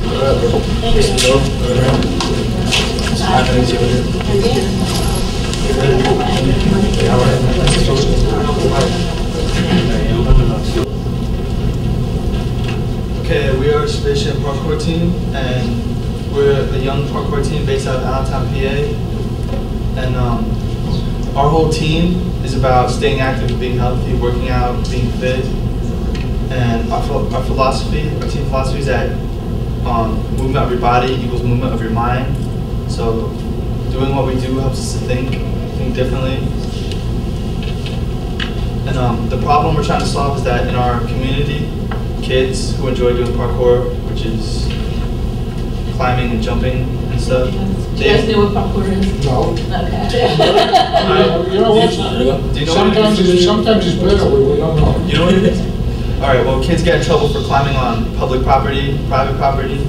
Okay, we are a spaceship parkour team, and we're a young parkour team based out of Allentown, PA. And our whole team is about staying active, being healthy, working out, being fit. And our philosophy, our team philosophy is that movement of your body equals movement of your mind. So doing what we do helps us to think differently. And the problem we're trying to solve is that in our community, kids who enjoy doing parkour, which is climbing and jumping and stuff. Do you guys know what parkour is? No. Okay. You know what? Do you know Sometimes it's better when we don't know. You know what it is? Alright, well, kids get in trouble for climbing on public property, private property.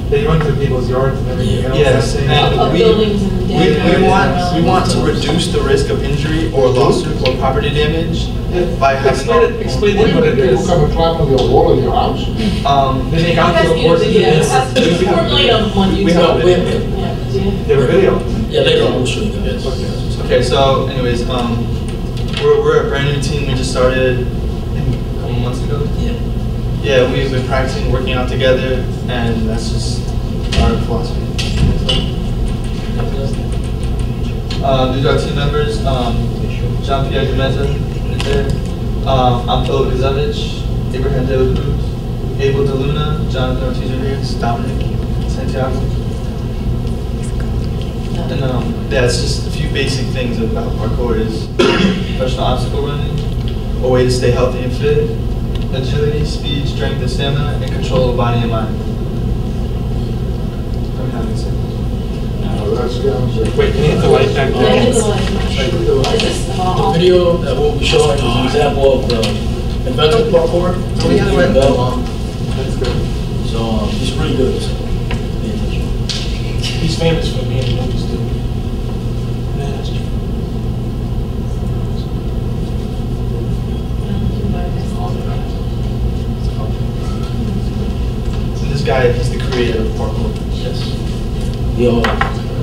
They run through people's yards and everything else. Yes, and we want to reduce the risk of injury or lawsuit or property damage by having explain what it is. People come and climb on your wall in your house. They make outfield courses. We have a video. They have a video. Yeah, later on we'll show you guys. Okay, so anyways, we're a brand new team. We just started a couple months ago. Yeah, we've been practicing, working out together, and that's just our philosophy. These are our team members. Jean-Pierre Gomeza is there. I'm Philip Kazevich, Abraham De La Cruz, Abel De Luna, Jonathan Ortiz Rodriguez, Dominic Santiago. And yeah, it's just a few basic things about parkour is professional obstacle running, a way to stay healthy and fit, agility, speed, strength, and stamina, and control of body and mind. I'm having sex. Wait, can you hit the light back there? The video that we'll be showing is an example of the inventor parkour. That's good. So he's pretty good. So pay attention. He's famous for being movies too. So this guy, he's the creator of parkour. Yes.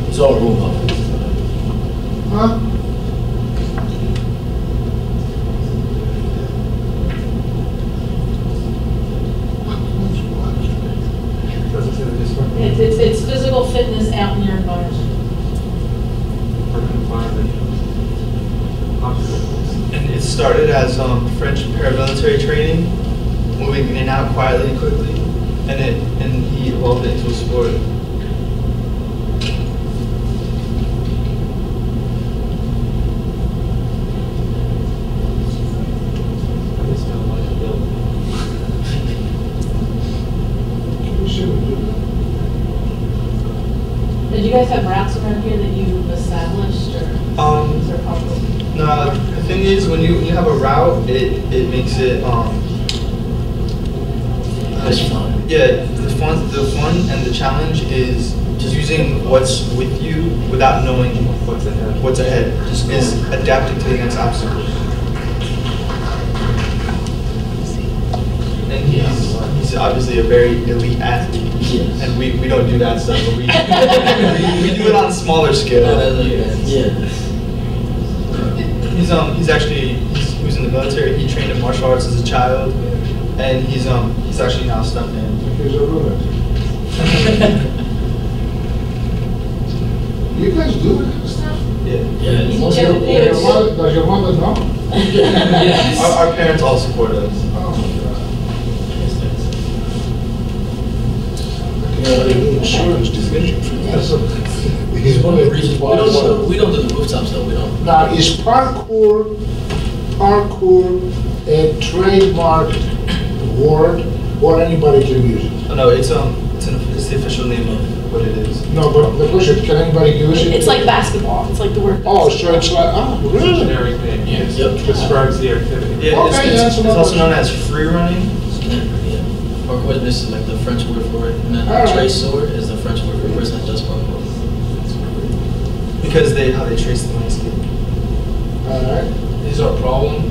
It's all robot. Huh? It's physical fitness out in your environment. And it started as French paramilitary training, moving in and out quietly and quickly, and he evolved it into a sport. Did you guys have routes around here that you established, or is there parkour? No, the thing is, when you have a route, it makes it It's fun. yeah, the fun and the challenge is just using what's with you without knowing what's ahead. Just is adapting to the next obstacle. And he's obviously a very elite athlete. Yes. And we don't do that stuff, but we do it on a smaller scale. Yeah. He was in the military. He trained in martial arts as a child, and he's actually now a stuntman. He's a ruler. You guys do that kind of stuff? Yeah. Does your mother know? Yes. Our parents all support us. Oh my God. Insurance division for that. It's one of the reasons why we don't do the rooftops though. We don't. Now, is parkour a trademark word, or anybody can use it? Oh, no, it's the official name of what it is. No, but the question, can anybody use it? It's like basketball. It's like the word. Oh, so it's like, oh, really? Generic name, yes. Yep. Describes the activity. Yeah, Okay, it's also known as free running. Yeah. Parkour, this is like the French word for it, and then All right. tracer is the French word for a person that does parkour. Because how they trace the landscape. All right. This is our problem.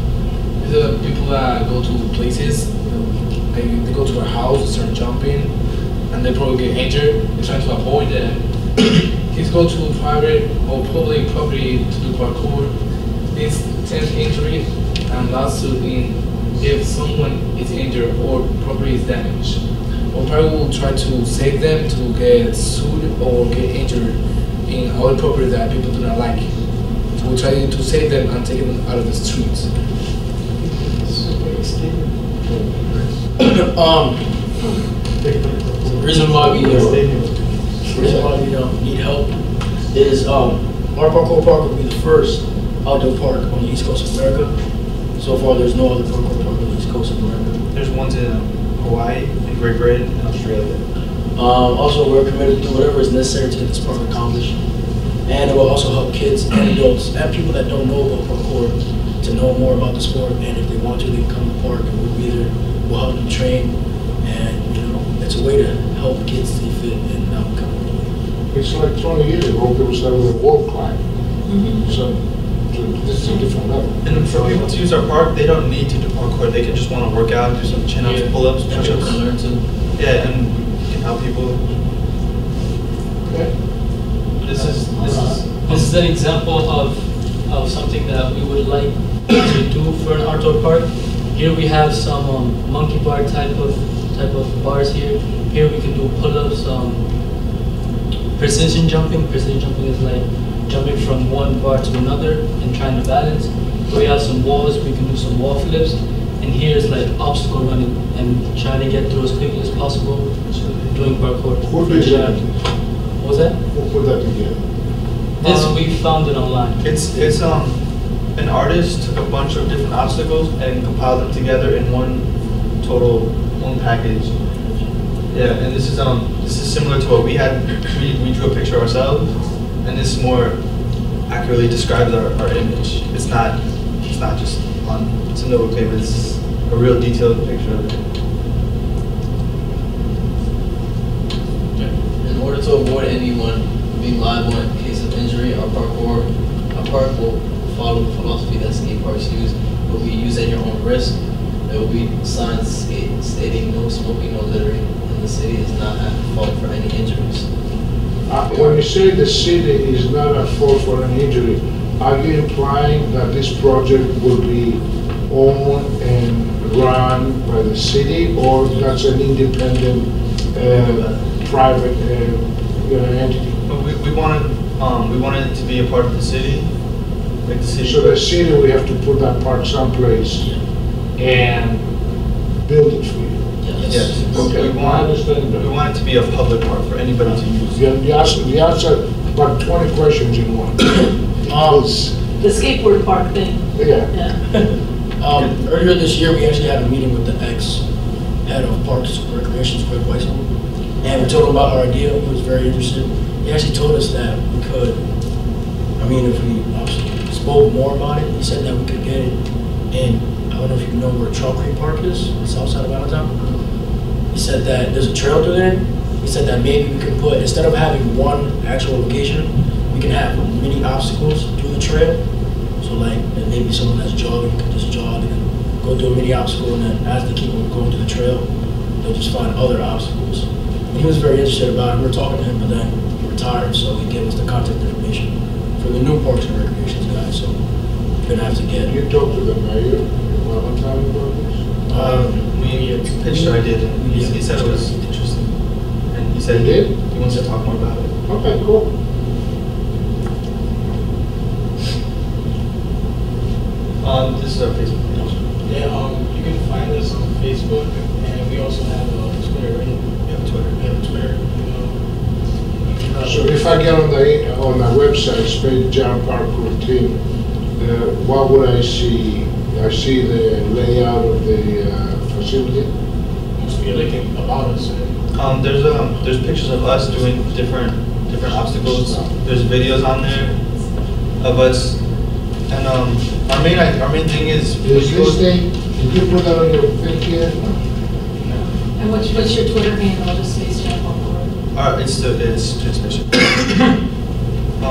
These are the people that go to places, they go to a house, start jumping, and they probably get injured. They're trying to avoid that. Kids go to private or public property to do parkour. This tends injury and lawsuit in if someone is injured or property is damaged. Or probably will try to save them to get sued or get injured in other property that people do not like. So we'll try to save them and take them out of the streets. The reason why we need help is our parkour park will be the first outdoor park on the East Coast of America. So far, there's no other parkour park on the East Coast of America. There's ones in Hawaii, in Great Britain, and Australia. Also, we're committed to do whatever is necessary to get this park accomplished. And it will also help kids and adults and people that don't know about parkour to know more about the sport. And if they want to, they can come to the park and we'll be there. We'll help them train. And, it's a way to help kids stay fit and not become overweight. It's like 20 years ago, people started with a wall climb. So this is a different level. And for people to use our park, they don't need to do parkour. They can just want to work out, do some chin-ups, pull-ups, push-ups. Learn to. Yeah, and we can help people. Okay. This is an example of something that we would like to do for an outdoor park. Here we have some monkey bar type of bars here. Here we can do pull-ups, precision jumping. Precision jumping is like jumping from one bar to another and trying to balance. We have some walls, we can do some wall flips. And here is like obstacle running and trying to get through as quickly as possible doing parkour. Who did that? What was that? Who put that together? This we found it online. It's an artist took a bunch of different obstacles and compiled them together in one package. Yeah, and this is similar to what we had. We drew a picture ourselves, and this more accurately describes our image. It's not just it's a notebook paper. It's a real detailed picture of it. In order to avoid anyone being liable in case of injury, our park will follow the philosophy that skate parks use. It will be used at your own risk. There will be signs stating no smoking, no littering, and the city is not at fault for any injuries. When you say the city is not at fault for an injury, are you implying that this project will be owned and run by the city, or that's an independent private entity? But we wanted it to be a part of the city, like the city. So the city, we have to put that park someplace and build it for you. Yes. Okay, We I want understand that. it to be a public park for anybody to use. The answer, about 20 questions in one. The skateboard park thing. Yeah. Earlier this year, we actually had a meeting with the ex-head of Parks and Recreation, Craig Weissel, and we told him about our idea. He was very interested. He actually told us that we could, if we spoke more about it, he said that we could get it in, I don't know if you know where Chalk Creek Park is, on the south side of Allentown. He said that there's a trail through there. He said that maybe we could put, instead of having one actual location, we can have many obstacles through the trail. So like, maybe someone that's jogging can just jog and then go through a mini obstacle, and then as they keep on going through the trail, they'll just find other obstacles. And he was very interested about it. We were talking to him, but then he retired, so he gave us the contact information for the new Parks and Recreation guy. So we're gonna have to get. You talked to the mayor in Allentown about this? We pitched our idea. He said it was interesting, and he said He did? he wants to talk more about it. Okay, cool. This is our Facebook page. Yeah, you can find us on Facebook, and we also have Twitter, right? We have Twitter. We have Twitter. So if I get on the website, Space Jam Parkour Team, what would I see? I see the layout of the facility. Must be like about us. There's pictures of us doing different obstacles. There's videos on there of us, and our main thing is. Is this thing? Did you put that on your thing here? And what's your Twitter handle? Just Space Jam Parkour. It's transmission.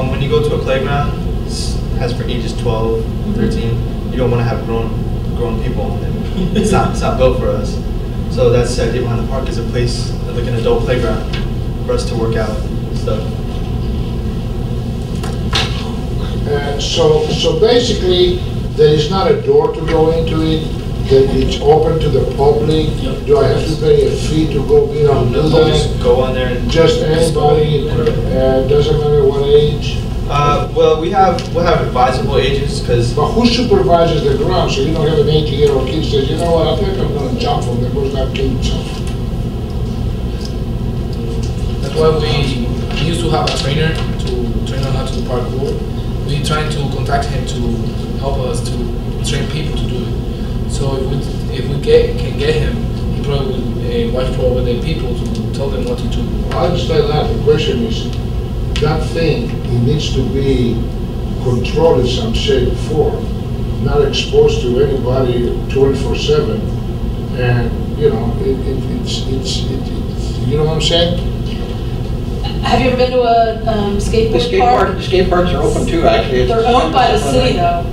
When you go to a playground, it has for ages 12, 13. You don't want to have grown people on there. It's not built for us. So that's the idea behind the park, is a place, like an adult playground for us to work out and stuff. So basically, there is not a door to go into it, that it's open to the public? Yep. Do I have to pay a fee to go, do Just that? go on there and. Just anybody, doesn't matter what age? Well, we'll have advisable ages, because But who supervises the ground, so you don't have an 80-year-old kid says, you know what, I think I'm gonna jump from there, goes not kill himself? That's why we used to have a trainer to train on how to do parkour. We trying to contact him to help us to train people to do it. So if we can get him, he probably will watch over the people to tell them what to do. I understand that, the question is, that thing, it needs to be controlled in some shape or form, not exposed to anybody 24/7, and, you know, it's you know what I'm saying? Have you ever been to a skateboard park? The skate parks are open too, actually. They're owned by the city though.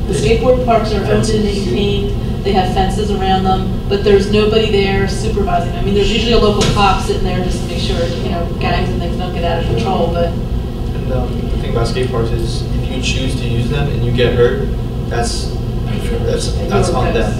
The skateboard parks are owned and maintained, they have fences around them, but there's nobody there supervising. I mean, there's usually a local cop sitting there just to make sure, you know, gangs and things don't get out of control, but. And the thing about skate parks is, if you choose to use them and you get hurt, that's on them.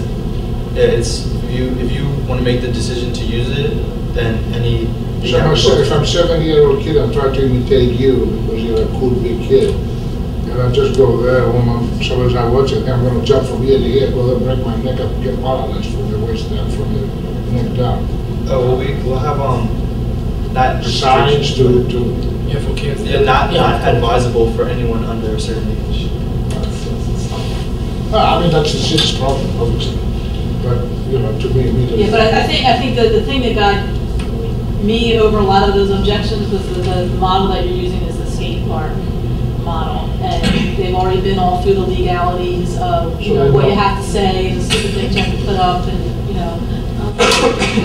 Yeah, it's, if you want to make the decision to use it, then any. So if I'm a 7-year-old kid, I'm trying to imitate you because you're a cool big kid. And I just go there, when somebody's not watching, I'm gonna jump from here to here, go there, break my neck up, get paralyzed from the waist down, from the neck down. Oh, well, we'll have, not. Signs to, Yeah, for kids. Yeah, not advisable for anyone under a certain age. I mean, that's the city's problem, obviously. But, you know, to me, Yeah, but I think the thing that got me over a lot of those objections was the model that you're using is the skate park model. And they've already been all through the legalities of, you know, what you have to say, and the stupid things you have to put up, and, you know.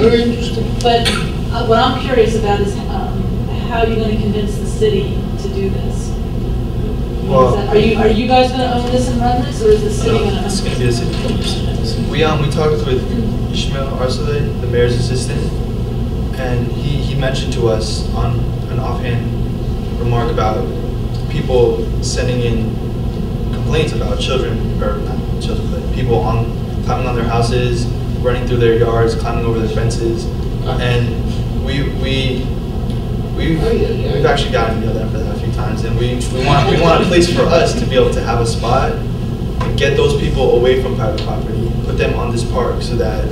Very interesting. But what I'm curious about is how you're going to convince the city to do this. Well, Are you guys going to own this and run this, or is the city going to own it's this? going to be the city. We talked with Ishmael Arsale, the mayor's assistant, and he mentioned to us on an offhand remark about people sending in complaints about children, or not children, but people climbing on their houses, running through their yards, climbing over their fences, and we've actually gotten yelled at for that a few times, and we want a place for us to be able to have a spot and get those people away from private property, put them on this park so that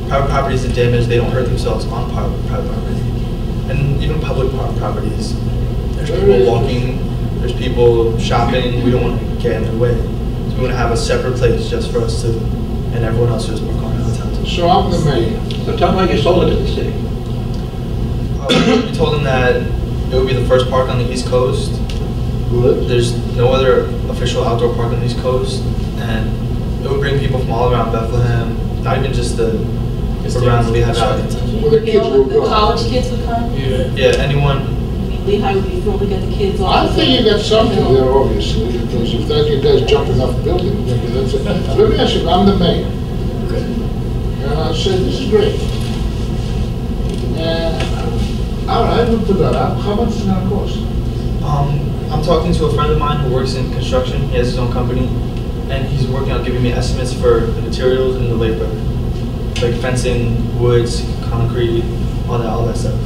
private properties are damaged, they don't hurt themselves on private property, and even public properties. There's people walking, there's people shopping, we don't want to get in their way. So we want to have a separate place just for us to, and everyone else who's park on Allentown. So I'm the mayor. So tell me how you sold it to the city. We told them that it would be the first park on the East Coast. Good. There's no other official outdoor park on the East Coast, and it would bring people from all around Bethlehem, not even just the around the Lehigh Valley. Well, the kids will The go. college kids would come? Yeah, anyone. I mean, Lehigh would be thrilled to get the kids I off. think you got something there, obviously, because if that kid does jumping off a building, maybe that's it. Let me ask you, I'm the mayor. And I said, this is great. All right, we'll put that up. How much is it gonna cost? I'm talking to a friend of mine who works in construction. He has his own company, and he's working on giving me estimates for the materials and the labor, like fencing, woods, concrete, all that stuff.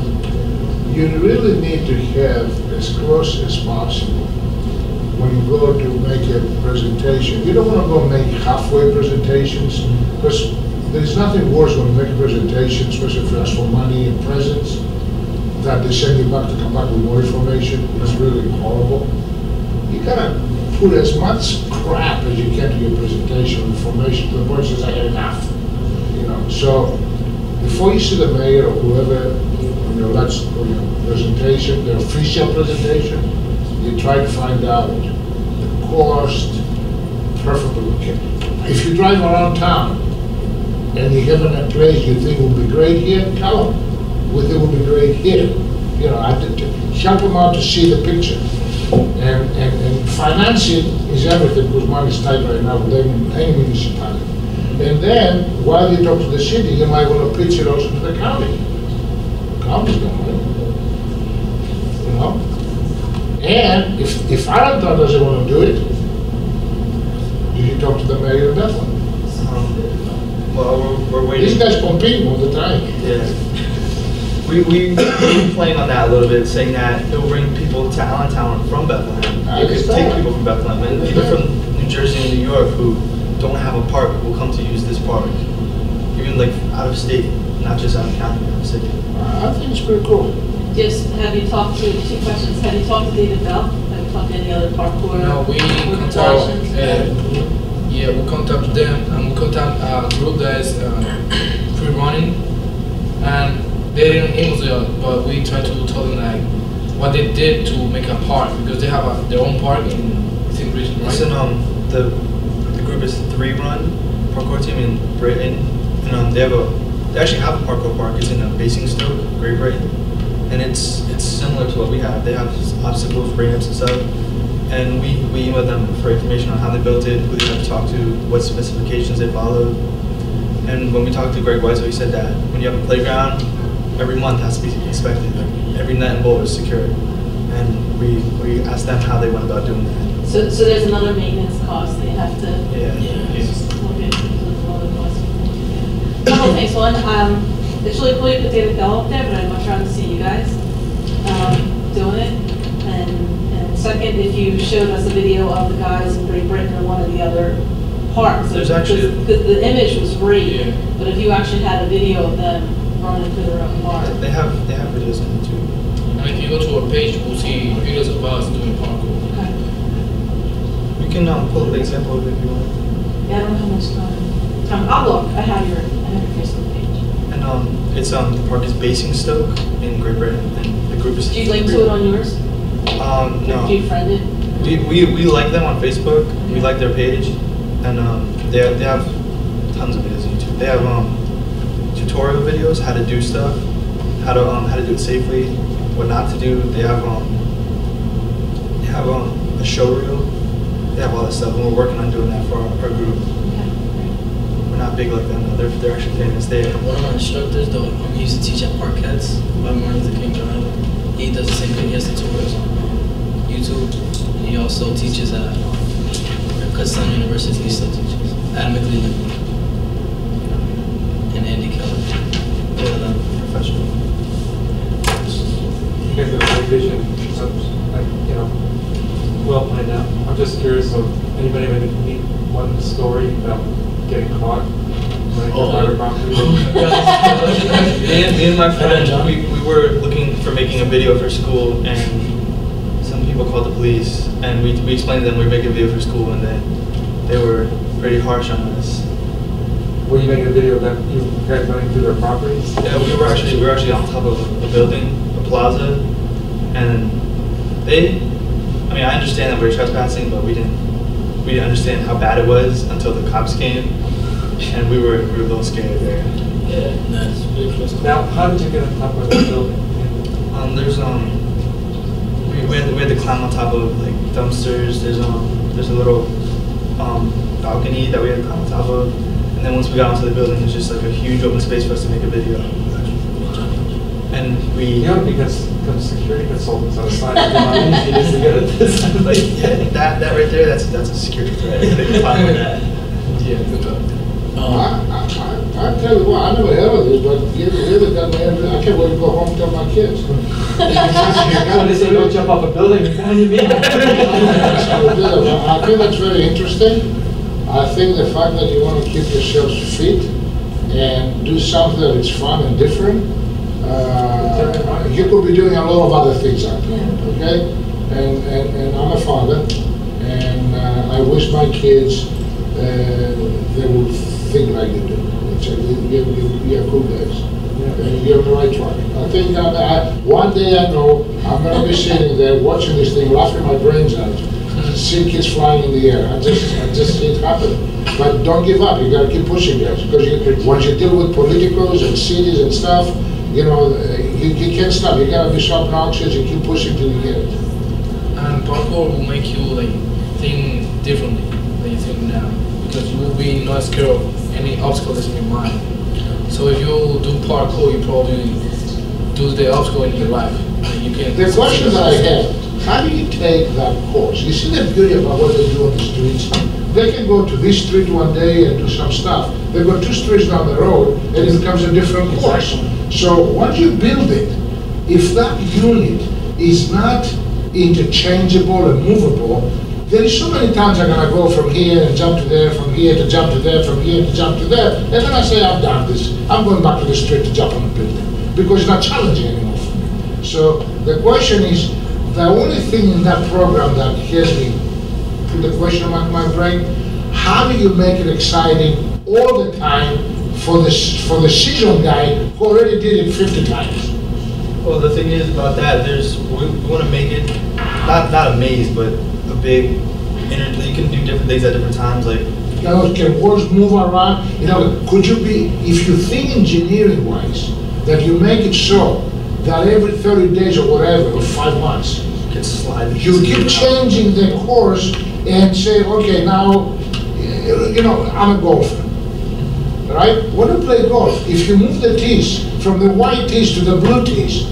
You really need to have as close as possible when you go to make a presentation. You don't want to go make halfway presentations, because there's nothing worse when you make a presentation, especially if you ask for money and presents, that they send you back to come back with more information. It's really horrible. You gotta put as much crap as you can to your presentation, information, to the point says, I have enough. You know, so before you see the mayor or whoever on your last presentation, the official presentation, you try to find out the cost, preferably. If you drive around town and you have a place you think will be great here, tell them. We think will be great here. You know, help them out to see the picture. And financing is everything, because money is tight right now with any municipality. And then, while you talk to the city, you might want to pitch it also to the county. County's got money. You know? And if Allentown doesn't want to do it, you should talk to the mayor of Bethlehem. Well, we're waiting. These guys compete all the time. Yeah. We're playing on that a little bit, saying that it will bring people to Allentown from Bethlehem. I It could take understand. people from Bethlehem, and people from New Jersey and New York who don't have a park will come to use this park. Even like out of state, not just out of county, out of city. I think it's pretty cool. Just, have you talked to, 2 questions, have you talked to David Bell? Have you talked to any other parkour? No, we contact, yeah, we contact them, and we contact a group that is pre-running, and they didn't email us, but we try to tell them like what they did to make a park, because they have their own park in Grayson, right? Listen, the group is 3-run parkour team in Britain, and they actually have a parkour park. It's in Basingstoke, Great Britain, and it's similar to what we have. They have obstacles, ramps, and stuff. And we emailed them for information on how they built it, who they had to talk to, what specifications they followed. And when we talked to Greg Weisel, he said that when you have a playground, every month has to be inspected. Like every net and bolt is secured. And we asked them how they went about doing that. So there's another maintenance cost that you have to Yeah. look into. Couple things. One, it's really cool you put David Bell up there, but I'd much rather see you guys doing it. And second, if you showed us a video of the guys in Great Britain or one of the other parks. There's actually- Because the image was great, Yeah. but if you actually had a video of them running through their own park. They have videos on YouTube. And if you go to our page, you'll see videos of us doing parkour. Okay. You can pull up the example of it if you want. Yeah, I don't know how much time. I'll look. I have your Facebook page. And it's the park is Basingstoke in Great Britain, and the group is. Do you link to it on yours? No. Do you friend it? We like them on Facebook. We like their page, and they have tons of videos on YouTube. They have tutorial videos, how to do stuff, how to do it safely, what not to do. They have a show reel. They have all that stuff, and we're working on doing that for our group. We're not big like them. They're actually famous. One of my instructors, though, he used to teach at Parkettes by Martin Luther King Drive. He does the same thing. He has tutorials on YouTube. And he also teaches at Kutztown University. He still teaches. Adam McLeland and Andy Keller. Both of them professional. You guys have a great vision, like, well planned out. I'm just curious if anybody have any one story about getting caught running through private property? Me and my friend, we were looking for making a video for school, and some people called the police, and we explained to them we were making a video for school, and they were pretty harsh on us. Were you making a video of them, you guys running through their properties? Yeah, we were actually on top of a building, a plaza, and I understand that we were trespassing, but we didn't understand how bad it was until the cops came, and we were a little scared there. Yeah, that's really close. Now, how did you get on top of the building? We had to climb on top of like dumpsters. There's a little balcony that we had to climb on top of, and then once we got onto the building, there's just like a huge open space for us to make a video. And we Because security consultants on the side of the line, easy it is to get at this. like that right there. That's a security threat. They can climb on that. Yeah, good job. I tell you what, I never heard of this, but you really got me. I can't wait to go home and tell my kids. When they say don't jump off a building, what do you mean? I think that's very interesting. I think the fact that you want to keep yourselves fit and do something that is fun and different, you could be doing a lot of other things out there, okay? And I'm a father, and I wish my kids, they would think like you do. You're cool guys. And you're on the right track. I think one day I know I'm going to be sitting there watching this thing, laughing my brains out, see kids flying in the air. I just see it happen. But don't give up. You got to keep pushing, guys, because once you deal with politicals and cities and stuff, you can't stop. You got to be sharp and oxygen and keep pushing till you get it. And parkour will make you like think differently than you think now, because you will be not scared of any obstacle that's in your mind. So if you do parkour, you probably do the obstacle in your life. And you can. The question that I have, how do you take that course? You see the beauty about what they do on the streets? They can go to this street one day and do some stuff. They go 2 streets down the road and it becomes a different course. So once you build it, if that unit is not interchangeable and movable, there is so many times I'm gonna go from here and jump to there, from here to jump to there, from here to jump to there, and then I say, I've done this. I'm going back to the street to jump on the building, because it's not challenging anymore for me. So the question is, the only thing in that program that has me put the question mark in my brain, how do you make it exciting all the time for the seasoned guy who already did it 50 times? Well, the thing is about that, we want to make it not a maze, but a big. You can do different things at different times, like. You know, can walls move around? You know, could you be, if you think engineering-wise, that you make it so that every 30 days or whatever, or 5 months, Can slide. you keep changing the course and say, okay, now, you know, I'm a golfer, right? When you play golf, if you move the tees from the white tees to the blue tees,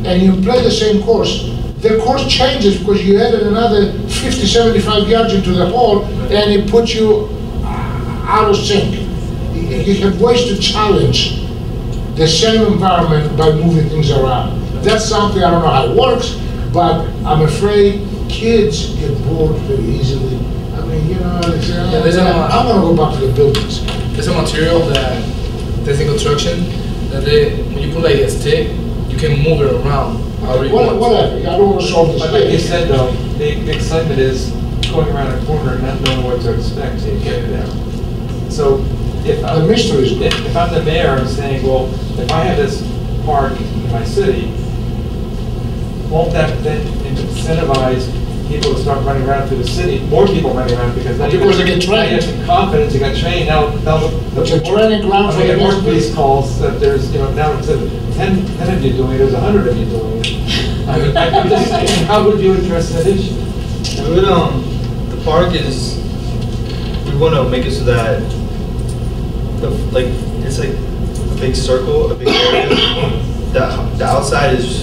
and you play the same course, the course changes because you added another 50, 75 yards into the hole, and it puts you out of sync. You have ways to challenge the same environment by moving things around. That's something, I don't know how it works, but I'm afraid kids get bored very easily. I mean, you know, they say, I'm gonna go back to the buildings. There's a material that's in construction that when you put like a stick, you can move it around. Whatever, I don't want to solve this. But like you said though, the excitement is going around a corner and not knowing what to expect to get there. So if The mystery is good. if I'm the mayor, I'm saying, well, if I have this park in my city, won't that then incentivize people to start running around through the city, more people running around because now Because they get now trained. you have some confidence, you got trained, now It's a training ground for I the get more next police calls that there's, you know, now instead of 10 of you doing it, there's 100 of you doing it. I mean, I'm just thinking, how would you address that issue? The park is, we want to make it so that, it's like a big circle, a big area. The outside is